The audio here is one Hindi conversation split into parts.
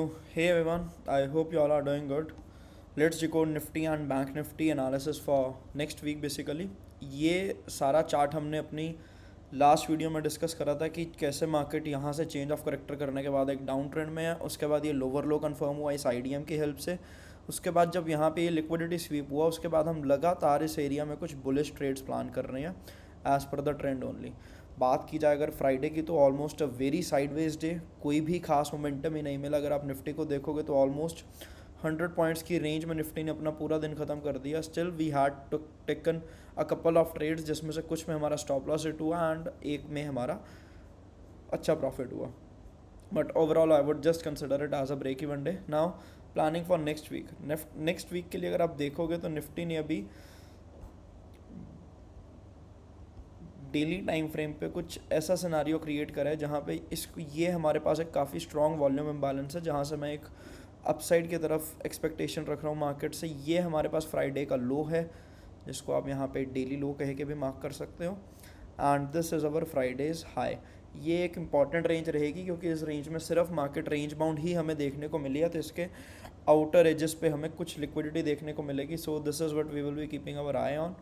Hey everyone, I hope you all are doing good. Let's decode Nifty and Bank Nifty analysis for next week basically. ये सारा चार्ट हमने अपनी लास्ट वीडियो में डिस्कस करा था कि कैसे मार्केट यहाँ से चेंज ऑफ करेक्टर करने के बाद एक डाउन ट्रेंड में है, उसके बाद ये लोअर लो कंफर्म हुआ इस आईडीएम की हेल्प से। उसके बाद जब यहाँ पे ये लिक्विडिटी स्वीप हुआ उसके बाद हम लगातार इस एरिया में कुछ बुलिश ट्रेड्स प्लान कर रहे हैं as per the trend only. बात की जाए अगर फ्राइडे की तो almost a very sideways day, कोई भी खास मोमेंटम ही नहीं मिला। अगर आप निफ्टी को देखोगे तो ऑलमोस्ट 100 पॉइंट्स की रेंज में निफ्टी ने अपना पूरा दिन ख़त्म कर दिया। Still we had to taken a couple of trades जिसमें से कुछ में हमारा स्टॉप लॉस हिट हुआ एंड एक में हमारा अच्छा प्रॉफिट हुआ। But overall I would just consider it as a break even day. Now planning for next week. Next week के लिए अगर आप देखोगे तो निफ्टी ने अभी डेली टाइम फ्रेम पे कुछ ऐसा सिनारियो क्रिएट करा है जहाँ पे इसको ये हमारे पास एक काफ़ी स्ट्रॉन्ग वॉल्यूम इम्बैलेंस है जहाँ से मैं एक अपसाइड की तरफ एक्सपेक्टेशन रख रहा हूँ मार्केट से। ये हमारे पास फ्राइडे का लो है जिसको आप यहाँ पे डेली लो कह के भी मार्क कर सकते हो and this is our Fridays high. ये एक इंपॉर्टेंट रेंज रहेगी क्योंकि इस रेंज में सिर्फ मार्केट रेंज बाउंड ही हमें देखने को मिली है, तो इसके आउटर एजेस पे हमें कुछ लिक्विडिटी देखने को मिलेगी। So this is what we will be keeping our eye on.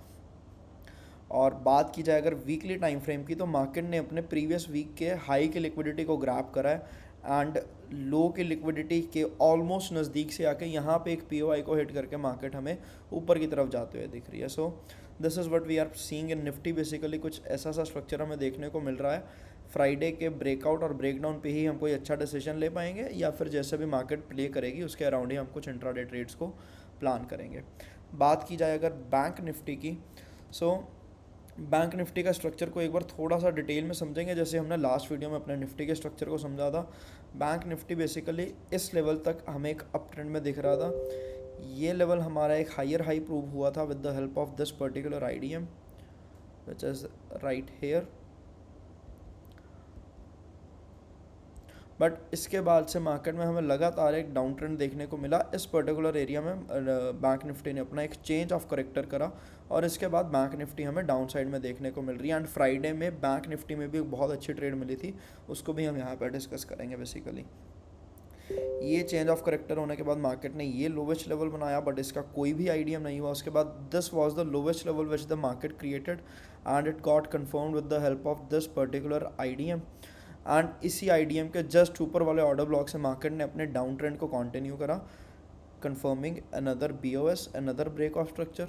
और बात की जाए अगर वीकली टाइम फ्रेम की तो मार्केट ने अपने प्रीवियस वीक के हाई के लिक्विडिटी को ग्रैब करा है एंड लो के लिक्विडिटी के ऑलमोस्ट नज़दीक से आके यहाँ पे एक पीओआई को हिट करके मार्केट हमें ऊपर की तरफ जाते हुए दिख रही है। So this is what we are seeing in Nifty. Basically कुछ ऐसा सा स्ट्रक्चर हमें देखने को मिल रहा है। फ्राइडे के ब्रेकआउट और ब्रेकडाउन पे ही हम कोई अच्छा डिसीजन ले पाएंगे या फिर जैसे भी मार्केट प्ले करेगी उसके अराउंड ही हम कुछ इंट्राडे ट्रेड्स को प्लान करेंगे। बात की जाए अगर बैंक निफ्टी की, सो बैंक निफ्टी का स्ट्रक्चर को एक बार थोड़ा सा डिटेल में समझेंगे जैसे हमने लास्ट वीडियो में अपने निफ्टी के स्ट्रक्चर को समझा था। बैंक निफ्टी बेसिकली इस लेवल तक हमें एक अप ट्रेंड में दिख रहा था। ये लेवल हमारा एक हायर हाई प्रूव हुआ था with the help of this particular IDM which is right here. But इसके बाद से मार्केट में हमें लगातार एक डाउन ट्रेंड देखने को मिला। इस पर्टिकुलर एरिया में बैंक निफ्टी ने अपना एक चेंज ऑफ करेक्टर करा और इसके बाद बैंक निफ्टी हमें डाउन साइड में देखने को मिल रही है एंड फ्राइडे में बैंक निफ्टी में भी एक बहुत अच्छी ट्रेड मिली थी, उसको भी हम यहाँ पर डिस्कस करेंगे। बेसिकली ये चेंज ऑफ करेक्टर होने के बाद मार्केट ने ये लोवेस्ट लेवल बनाया बट इसका कोई भी आइडिया नहीं हुआ। उसके बाद this was the lowest level which the market created and it got confirmed with the help of this particular IDM and इसी आईडीएम के जस्ट ऊपर वाले ऑर्डर ब्लॉक से मार्केट ने अपने डाउन ट्रेंड को कंटिन्यू करा, confirming another BOS, another break of structure.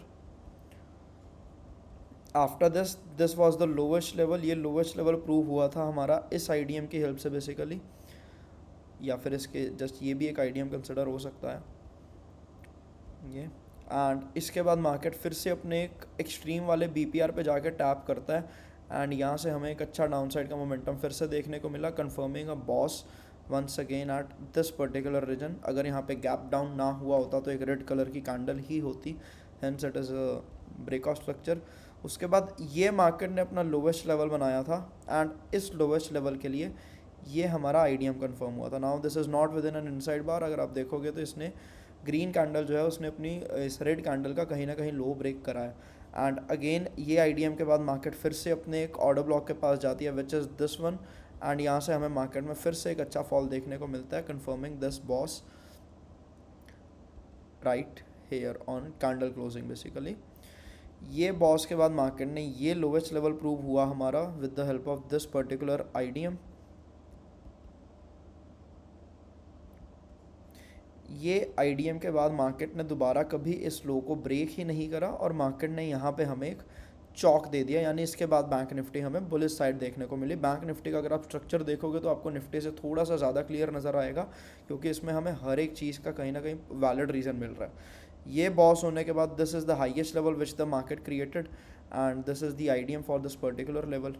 After this was the lowest level. ये लोवेस्ट लेवल प्रूव हुआ था हमारा इस आईडीएम की हेल्प से बेसिकली, या फिर इसके जस्ट ये भी एक आईडीएम कंसिडर हो सकता है ये। एंड इसके बाद मार्केट फिर से अपने एक एक्सट्रीम वाले बीपीआर पे जाके टैप करता है एंड यहाँ से हमें एक अच्छा डाउन साइड का मोमेंटम फिर से देखने को मिला, confirming a BOS once again at this particular region. अगर यहाँ पे गैप डाउन ना हुआ होता तो एक रेड कलर की कैंडल ही होती, hence it is a breakout structure. उसके बाद ये मार्केट ने अपना लोवेस्ट लेवल बनाया था एंड इस लोवेस्ट लेवल के लिए ये हमारा आईडीएम कंफर्म हुआ था। Now this is not within an inside bar. अगर आप देखोगे तो इसने ग्रीन कैंडल जो है उसने अपनी इस रेड कैंडल का कहीं ना कहीं लो ब्रेक करा है एंड अगेन ये आईडीएम के बाद मार्केट फिर से अपने एक ऑर्डर ब्लॉक के पास जाती है which is this one and यहाँ से हमें मार्केट में फिर से एक अच्छा फॉल देखने को मिलता है, confirming this BOS right here on candle closing. Basically ये बॉस के बाद मार्केट ने ये लोवेस्ट लेवल प्रूव हुआ हमारा with the help of this particular IDM. ये आईडीएम के बाद मार्केट ने दोबारा कभी इस लो को ब्रेक ही नहीं करा और मार्केट ने यहाँ पे हमें एक चौक दे दिया, यानी इसके बाद बैंक निफ्टी हमें बुलिश साइड देखने को मिली। बैंक निफ्टी का अगर आप स्ट्रक्चर देखोगे तो आपको निफ्टी से थोड़ा सा ज़्यादा क्लियर नज़र आएगा क्योंकि इसमें हमें हर एक चीज़ का कहीं ना कहीं वैलिड रीज़न मिल रहा है। ये बॉस होने के बाद this is the highest level which the market created and this is the IDM for this particular level.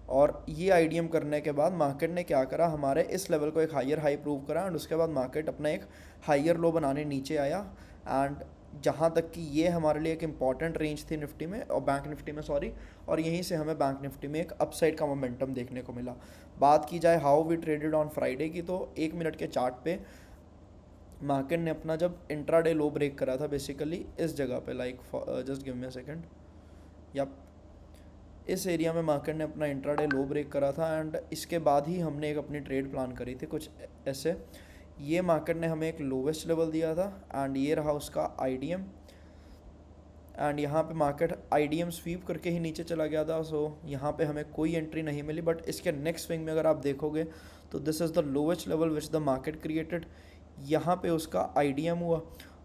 और ये आईडीएम करने के बाद मार्केट ने क्या करा, हमारे इस लेवल को एक हायर हाई प्रूव करा एंड उसके बाद मार्केट अपना एक हायर लो बनाने नीचे आया एंड जहाँ तक कि ये हमारे लिए एक इम्पॉर्टेंट रेंज थी निफ्टी में और बैंक निफ्टी में सॉरी, और यहीं से हमें बैंक निफ्टी में एक अपसाइड का मोमेंटम देखने को मिला। बात की जाए how we traded on Friday की तो 1 मिनट के चार्ट पे मार्केट ने अपना जब इंट्राडे लो ब्रेक करा था बेसिकली इस जगह पे, like just give me a second, या इस एरिया में मार्केट ने अपना इंट्राडे लो ब्रेक करा था एंड इसके बाद ही हमने एक अपनी ट्रेड प्लान करी थी कुछ ऐसे। ये मार्केट ने हमें एक लोवेस्ट लेवल दिया था एंड ये रहा उसका आईडीएम, एंड यहाँ पे मार्केट आईडीएम स्वीप करके ही नीचे चला गया था। सो यहाँ पे हमें कोई एंट्री नहीं मिली, बट इसके नेक्स्ट स्विंग में अगर आप देखोगे तो this is the lowest level which the market created. यहाँ पे उसका आईडीएम हुआ,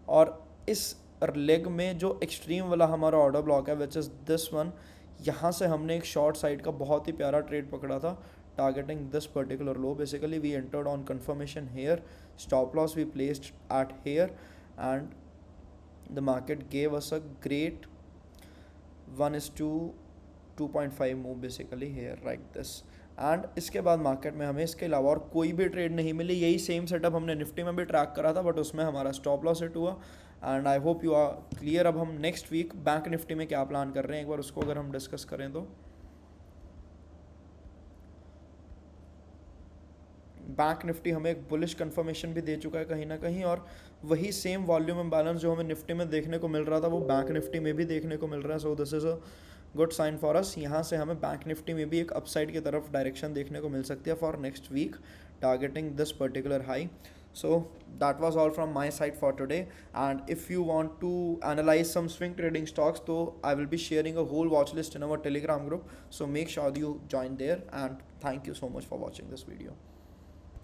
और इस लेग में जो एक्सट्रीम वाला हमारा ऑर्डर ब्लॉक है विच इज़ दिस वन, यहाँ से हमने एक शॉर्ट साइड का बहुत ही प्यारा ट्रेड पकड़ा था targeting this particular low. Basically we entered on confirmation here, stop loss we placed at here, and the market gave us a great 1:2.5 move basically here like this. And इसके बाद मार्केट में हमें इसके अलावा और कोई भी ट्रेड नहीं मिली। यही सेम सेटअप हमने निफ्टी में भी ट्रैक करा था, बट उसमें हमारा स्टॉप लॉस हिट हुआ। And I hope you are clear. अब हम नेक्स्ट वीक बैंक निफ्टी में क्या प्लान कर रहे हैं, एक बार उसको अगर हम डिस्कस करें तो बैंक निफ्टी हमें एक बुलिश कंफर्मेशन भी दे चुका है कहीं ना कहीं, और वही सेम वॉल्यूम इम्बैलेंस जो हमें निफ्टी में देखने को मिल रहा था वो बैंक निफ्टी में भी देखने को मिल रहा है। So this is a good sign for us. यहाँ से हमें बैंक निफ्टी में भी एक अपसाइड की तरफ डायरेक्शन देखने को मिल सकती है for next week, targeting this particular high. So that was all from my side for today, and if you want to analyze some swing trading stocks, so I will be sharing a whole watch list in our Telegram group, so make sure you join there, and thank you so much for watching this video.